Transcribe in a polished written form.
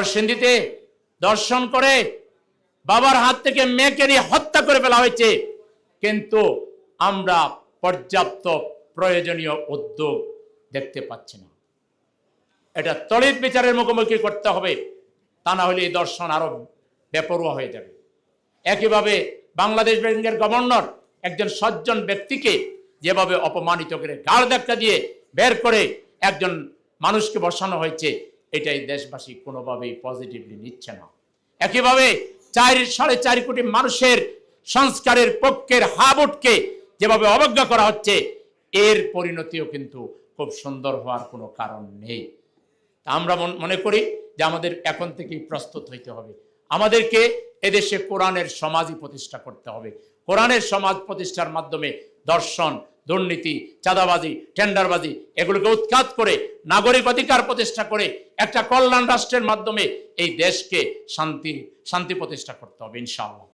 নরসিংদীতে দর্শন করে বাবার হাত থেকে মেয়েকে নিয়ে হত্যা করে ফেলা হয়েছে, কিন্তু আমরা পর্যাপ্ত প্রয়োজনীয় উদ্যোগ দেখতে পাচ্ছি না। এটা তড়িৎ বিচারের মুখোমুখি করতে হবে, তা না হলে এই দর্শন আরো বেপরোয়া হয়ে যাবে। একইভাবে বাংলাদেশ ব্যাংকের গভর্নর একজন সজ্জন ব্যক্তিকে যেভাবে অপমানিত করে গাল ধাক্কা দিয়ে বের করে একজন মানুষকে বসানো হয়েছে, এটাই দেশবাসী কোনোভাবেই পজিটিভলি নিচ্ছে না। একইভাবে 4.5 কোটি মানুষের সংস্কারের পক্ষের হাবুটকে যেভাবে অবজ্ঞা করা হচ্ছে, এর পরিণতিও কিন্তু খুব সুন্দর হওয়ার কোনো কারণ নেই। আমরা মনে করি যে আমাদের এখন থেকেই প্রস্তুত হইতে হবে। আমাদেরকে এদেশে কোরআনের সমাজই প্রতিষ্ঠা করতে হবে। কোরআনের সমাজ প্রতিষ্ঠার মাধ্যমে দর্শন, দুর্নীতি, চাঁদাবাজি, টেন্ডারবাজি এগুলোকে উৎখাত করে নাগরিক অধিকার প্রতিষ্ঠা করে একটা কল্যাণ রাষ্ট্রের মাধ্যমে এই দেশকে শান্তি প্রতিষ্ঠা করতে হবে ইনশাআল্লাহ।